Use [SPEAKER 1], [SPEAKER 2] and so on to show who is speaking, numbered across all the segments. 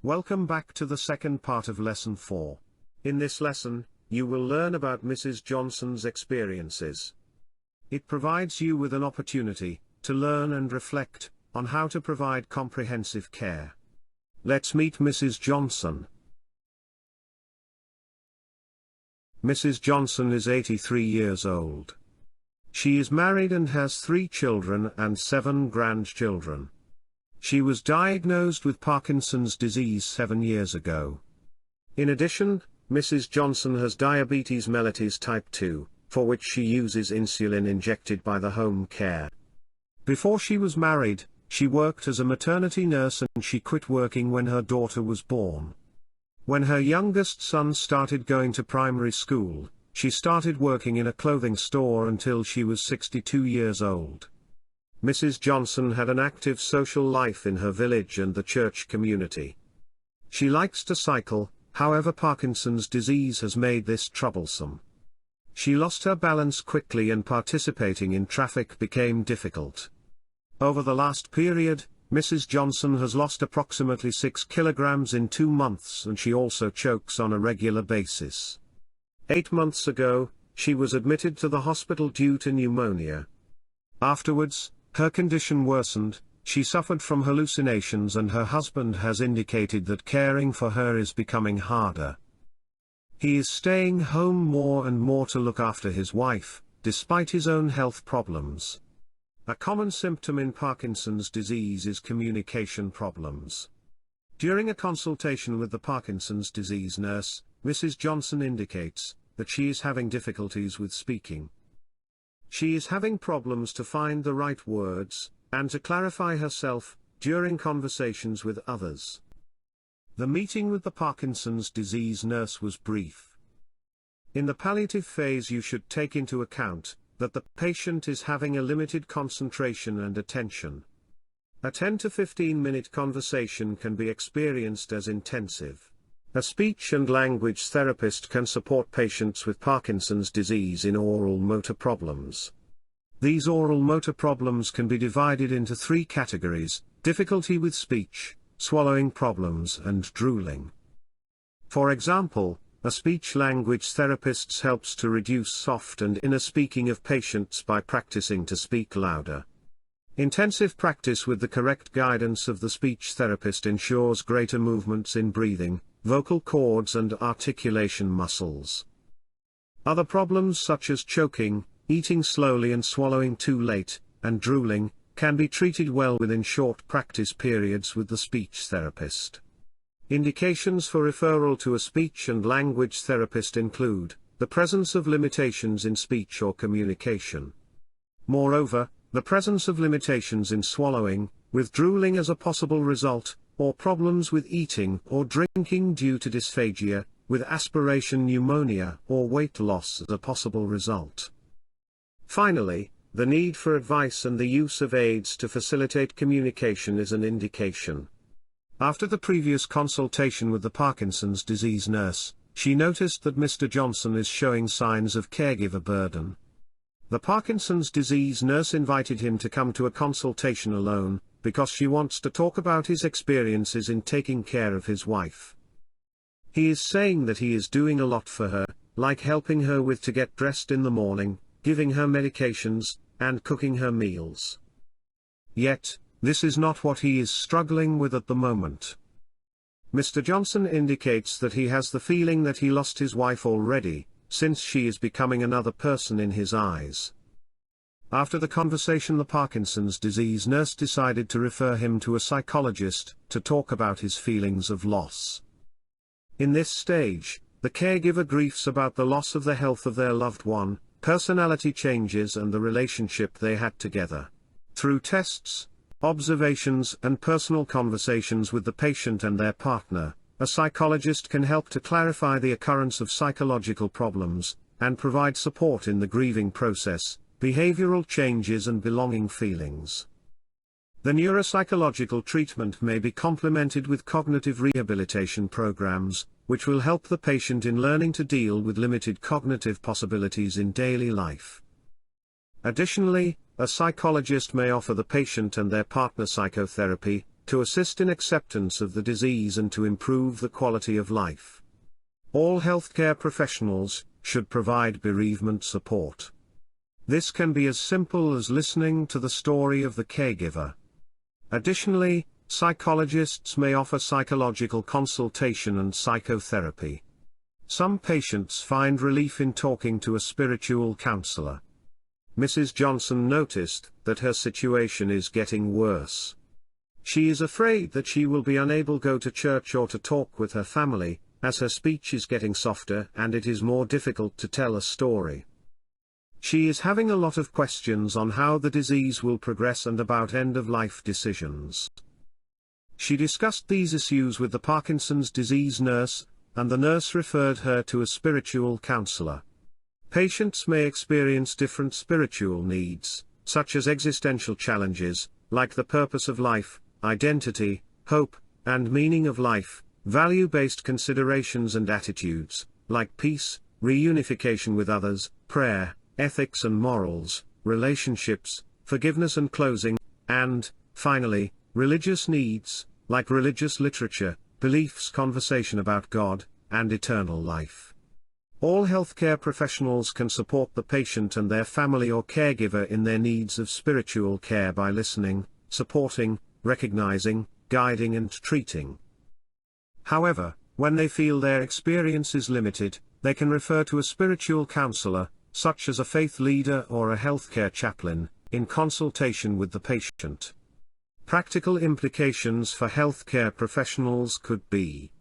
[SPEAKER 1] Welcome back to the second part of Lesson 4. In this lesson, you will learn about Mrs. Johnson's experiences. It provides you with an opportunity to learn and reflect on how to provide comprehensive care. Let's meet Mrs. Johnson. Mrs. Johnson is 83 years old. She is married and has 3 children and 7 grandchildren. She was diagnosed with Parkinson's disease 7 years ago. In addition, Mrs. Johnson has diabetes mellitus type 2, for which she uses insulin injected by the home care. Before she was married, she worked as a maternity nurse and she quit working when her daughter was born. When her youngest son started going to primary school, she started working in a clothing store until she was 62 years old. Mrs. Johnson had an active social life in her village and the church community. She likes to cycle, however Parkinson's disease has made this troublesome. She lost her balance quickly and participating in traffic became difficult. Over the last period, Mrs. Johnson has lost approximately 6 kilograms in 2 months and she also chokes on a regular basis. 8 months ago, she was admitted to the hospital due to pneumonia. Afterwards, her condition worsened, she suffered from hallucinations and her husband has indicated that caring for her is becoming harder. He is staying home more and more to look after his wife, despite his own health problems. A common symptom in Parkinson's disease is communication problems. During a consultation with the Parkinson's disease nurse, Mrs. Johnson indicates that she is having difficulties with speaking. She is having problems to find the right words, and to clarify herself, during conversations with others. The meeting with the Parkinson's disease nurse was brief. In the palliative phase you should take into account that the patient is having a limited concentration and attention. A 10 to 15-minute conversation can be experienced as intensive. A speech and language therapist can support patients with Parkinson's disease in oral motor problems. These oral motor problems can be divided into 3 categories: difficulty with speech, swallowing problems and drooling. For example, a speech-language therapist helps to reduce soft and inner speaking of patients by practicing to speak louder. Intensive practice with the correct guidance of the speech therapist ensures greater movements in breathing, vocal cords and articulation muscles. Other problems such as choking, eating slowly and swallowing too late, and drooling, can be treated well within short practice periods with the speech therapist. Indications for referral to a speech and language therapist include the presence of limitations in speech or communication. Moreover, the presence of limitations in swallowing, with drooling as a possible result, or problems with eating or drinking due to dysphagia, with aspiration pneumonia or weight loss as a possible result. Finally, the need for advice and the use of aids to facilitate communication is an indication. After the previous consultation with the Parkinson's disease nurse, she noticed that Mr. Johnson is showing signs of caregiver burden. The Parkinson's disease nurse invited him to come to a consultation alone, because she wants to talk about his experiences in taking care of his wife. He is saying that he is doing a lot for her, like helping her with to get dressed in the morning, giving her medications, and cooking her meals. Yet, this is not what he is struggling with at the moment. Mr. Johnson indicates that he has the feeling that he lost his wife already, since she is becoming another person in his eyes. After the conversation, the Parkinson's disease nurse decided to refer him to a psychologist to talk about his feelings of loss. In this stage, the caregiver grieves about the loss of the health of their loved one, personality changes and the relationship they had together. Through tests, observations and personal conversations with the patient and their partner, a psychologist can help to clarify the occurrence of psychological problems, and provide support in the grieving process, behavioral changes and belonging feelings. The neuropsychological treatment may be complemented with cognitive rehabilitation programs, which will help the patient in learning to deal with limited cognitive possibilities in daily life. Additionally, a psychologist may offer the patient and their partner psychotherapy, to assist in acceptance of the disease and to improve the quality of life. All healthcare professionals should provide bereavement support. This can be as simple as listening to the story of the caregiver. Additionally, psychologists may offer psychological consultation and psychotherapy. Some patients find relief in talking to a spiritual counselor. Mrs. Johnson noticed that her situation is getting worse. She is afraid that she will be unable to go to church or to talk with her family, as her speech is getting softer and it is more difficult to tell a story. She is having a lot of questions on how the disease will progress and about end-of-life decisions. She discussed these issues with the Parkinson's disease nurse, and the nurse referred her to a spiritual counselor. Patients may experience different spiritual needs, such as existential challenges, like the purpose of life, identity, hope, and meaning of life, value-based considerations and attitudes, like peace, reunification with others, prayer, ethics and morals, relationships, forgiveness and closing, and, finally, religious needs, like religious literature, beliefs, conversation about God, and eternal life. All healthcare professionals can support the patient and their family or caregiver in their needs of spiritual care by listening, supporting, recognizing, guiding and treating. However, when they feel their experience is limited, they can refer to a spiritual counselor, such as a faith leader or a healthcare chaplain, in consultation with the patient. Practical implications for healthcare professionals could be: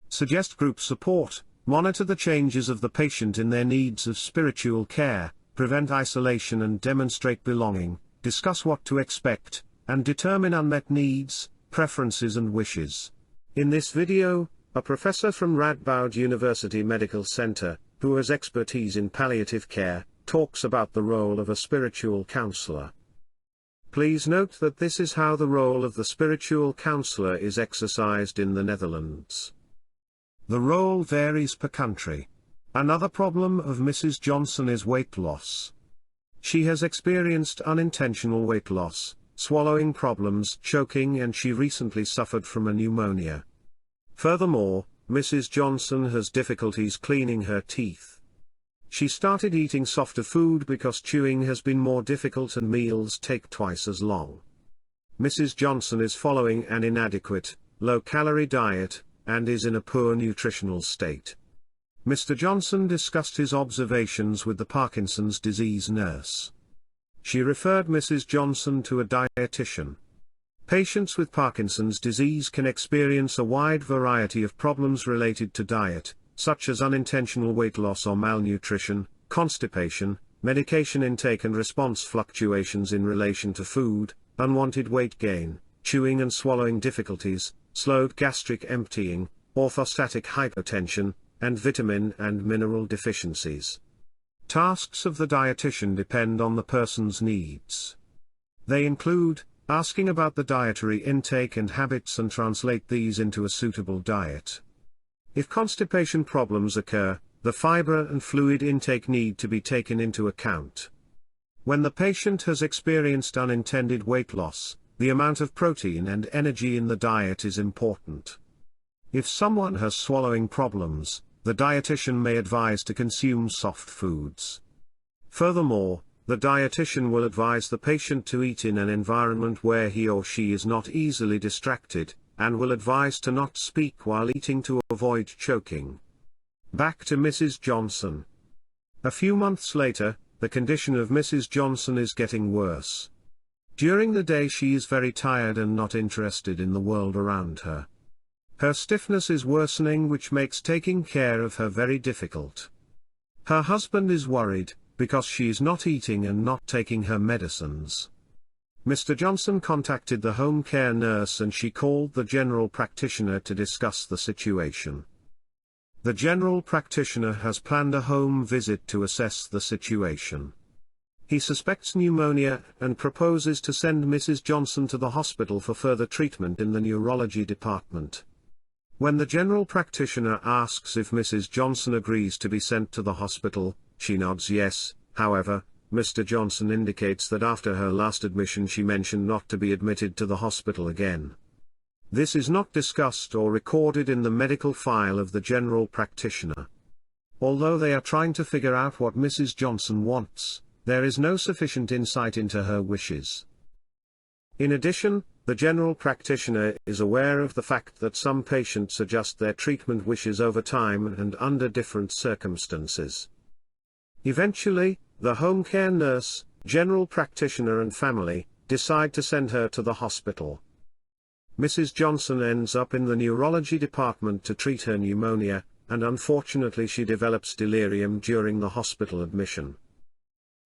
[SPEAKER 1] suggest group support, monitor the changes of the patient in their needs of spiritual care, prevent isolation and demonstrate belonging, discuss what to expect, and determine unmet needs, preferences and wishes. In this video, a professor from Radboud University Medical Center, who has expertise in palliative care, talks about the role of a spiritual counselor. Please note that this is how the role of the spiritual counselor is exercised in the Netherlands. The role varies per country. Another problem of Mrs. Johnson is weight loss. She has experienced unintentional weight loss, swallowing problems, choking, and she recently suffered from a pneumonia. Furthermore, Mrs. Johnson has difficulties cleaning her teeth. She started eating softer food because chewing has been more difficult and meals take twice as long. Mrs. Johnson is following an inadequate, low-calorie diet, and is in a poor nutritional state. Mr. Johnson discussed his observations with the Parkinson's disease nurse. She referred Mrs. Johnson to a dietitian. Patients with Parkinson's disease can experience a wide variety of problems related to diet, such as unintentional weight loss or malnutrition, constipation, medication intake and response fluctuations in relation to food, unwanted weight gain, chewing and swallowing difficulties, slowed gastric emptying, orthostatic hypotension, and vitamin and mineral deficiencies. Tasks of the dietitian depend on the person's needs. They include asking about the dietary intake and habits and translate these into a suitable diet. If constipation problems occur, the fiber and fluid intake need to be taken into account. When the patient has experienced unintended weight loss, the amount of protein and energy in the diet is important. If someone has swallowing problems, the dietitian may advise to consume soft foods. Furthermore, the dietitian will advise the patient to eat in an environment where he or she is not easily distracted, and will advise to not speak while eating to avoid choking. Back to Mrs. Johnson. A few months later, the condition of Mrs. Johnson is getting worse. During the day she is very tired and not interested in the world around her. Her stiffness is worsening, which makes taking care of her very difficult. Her husband is worried, because she is not eating and not taking her medicines. Mr. Johnson contacted the home care nurse and she called the general practitioner to discuss the situation. The general practitioner has planned a home visit to assess the situation. He suspects pneumonia and proposes to send Mrs. Johnson to the hospital for further treatment in the neurology department. When the general practitioner asks if Mrs. Johnson agrees to be sent to the hospital, she nods yes. However, Mr. Johnson indicates that after her last admission she mentioned not to be admitted to the hospital again. This is not discussed or recorded in the medical file of the general practitioner. Although they are trying to figure out what Mrs. Johnson wants, there is no sufficient insight into her wishes. In addition, the general practitioner is aware of the fact that some patients adjust their treatment wishes over time and under different circumstances. Eventually, the home care nurse, general practitioner and family decide to send her to the hospital. Mrs. Johnson ends up in the neurology department to treat her pneumonia, and unfortunately she develops delirium during the hospital admission.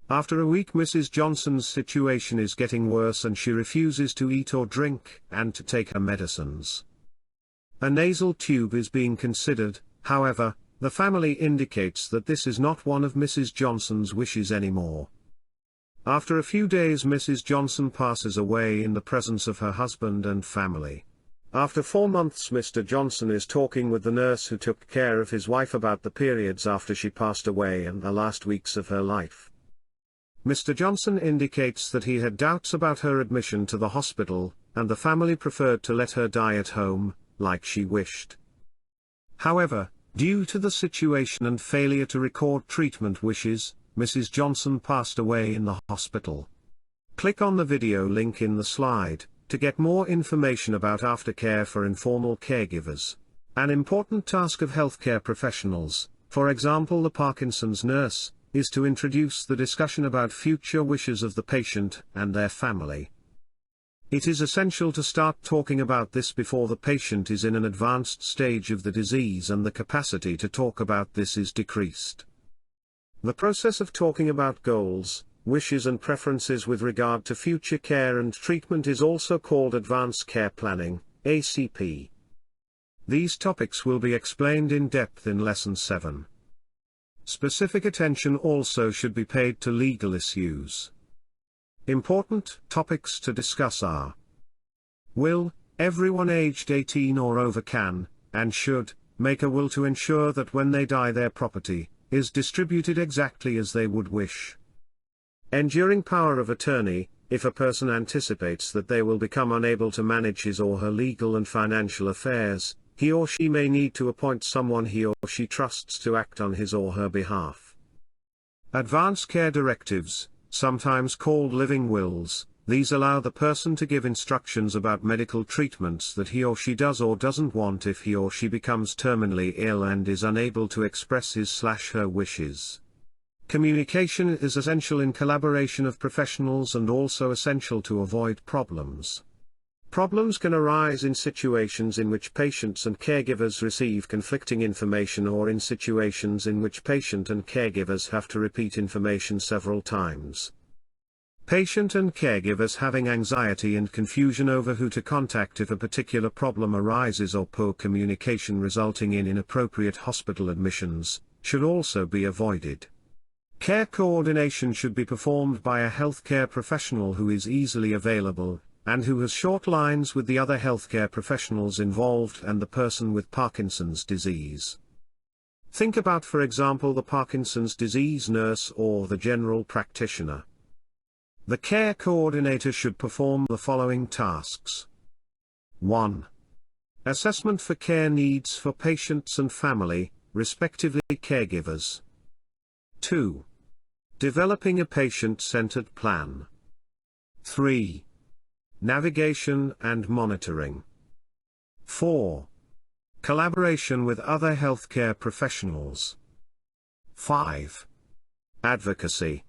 [SPEAKER 1] After a week, Mrs. Johnson's situation is getting worse and she refuses to eat or drink and to take her medicines. A nasal tube is being considered. However, the family indicates that this is not one of Mrs. Johnson's wishes anymore. After a few days, Mrs. Johnson passes away in the presence of her husband and family. After 4 months, Mr. Johnson is talking with the nurse who took care of his wife about the periods after she passed away and the last weeks of her life. Mr. Johnson indicates that he had doubts about her admission to the hospital, and the family preferred to let her die at home, like she wished. However, due to the situation and failure to record treatment wishes, Mrs. Johnson passed away in the hospital. Click on the video link in the slide to get more information about aftercare for informal caregivers. An important task of healthcare professionals, for example the Parkinson's nurse, is to introduce the discussion about future wishes of the patient and their family. It is essential to start talking about this before the patient is in an advanced stage of the disease and the capacity to talk about this is decreased. The process of talking about goals, wishes and preferences with regard to future care and treatment is also called advanced care planning, ACP. These topics will be explained in depth in Lesson 7. Specific attention also should be paid to legal issues. Important topics to discuss are: will. Everyone aged 18 or over can, and should, make a will to ensure that when they die their property is distributed exactly as they would wish. Enduring power of attorney. If a person anticipates that they will become unable to manage his or her legal and financial affairs, he or she may need to appoint someone he or she trusts to act on his or her behalf. Advance care directives, sometimes called living wills. These allow the person to give instructions about medical treatments that he or she does or doesn't want if he or she becomes terminally ill and is unable to express his/her wishes. Communication is essential in collaboration of professionals and also essential to avoid problems. Problems can arise in situations in which patients and caregivers receive conflicting information or in situations in which patient and caregivers have to repeat information several times. Patient and caregivers having anxiety and confusion over who to contact if a particular problem arises or poor communication resulting in inappropriate hospital admissions, should also be avoided. Care coordination should be performed by a healthcare professional who is easily available, and who has short lines with the other healthcare professionals involved and the person with Parkinson's disease. Think about, for example, the Parkinson's disease nurse or the general practitioner. The care coordinator should perform the following tasks. 1. Assessment for care needs for patients and family, respectively caregivers. 2. Developing a patient-centered plan. 3. Navigation and monitoring. 4. Collaboration with other healthcare professionals. 5. Advocacy.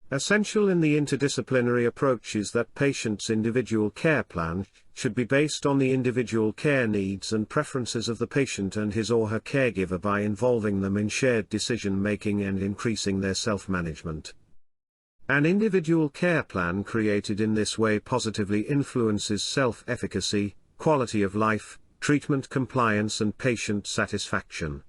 [SPEAKER 1] Essential in the interdisciplinary approach is that patient's individual care plan should be based on the individual care needs and preferences of the patient and his or her caregiver by involving them in shared decision-making and increasing their self-management. An individual care plan created in this way positively influences self-efficacy, quality of life, treatment compliance and patient satisfaction.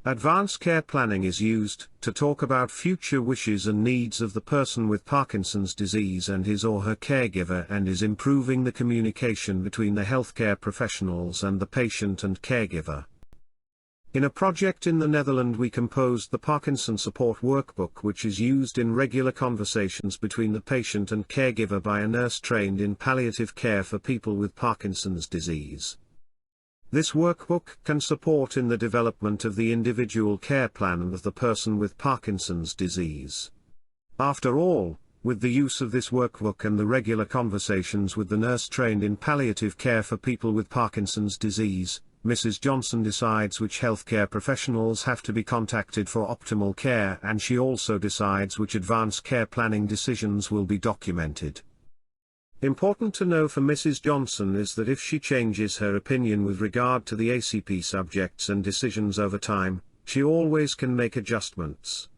[SPEAKER 1] Advanced care planning is used to talk about future wishes and needs of the person with Parkinson's disease and his or her caregiver and is improving the communication between the healthcare professionals and the patient and caregiver. In a project in the Netherlands we composed the Parkinson Support Workbook, which is used in regular conversations between the patient and caregiver by a nurse trained in palliative care for people with Parkinson's disease. This workbook can support in the development of the individual care plan of the person with Parkinson's disease. After all, with the use of this workbook and the regular conversations with the nurse trained in palliative care for people with Parkinson's disease, Mrs. Johnson decides which healthcare professionals have to be contacted for optimal care, and she also decides which advanced care planning decisions will be documented. Important to know for Mrs. Johnson is that if she changes her opinion with regard to the ACP subjects and decisions over time, she always can make adjustments.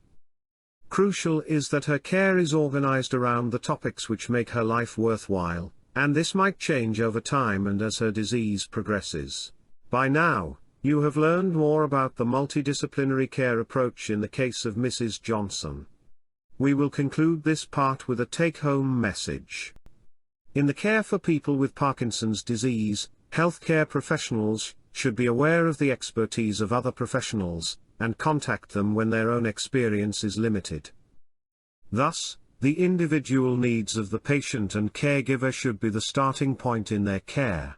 [SPEAKER 1] Crucial is that her care is organized around the topics which make her life worthwhile, and this might change over time and as her disease progresses. By now, you have learned more about the multidisciplinary care approach in the case of Mrs. Johnson. We will conclude this part with a take-home message. In the care for people with Parkinson's disease, healthcare professionals should be aware of the expertise of other professionals, and contact them when their own experience is limited. Thus, the individual needs of the patient and caregiver should be the starting point in their care.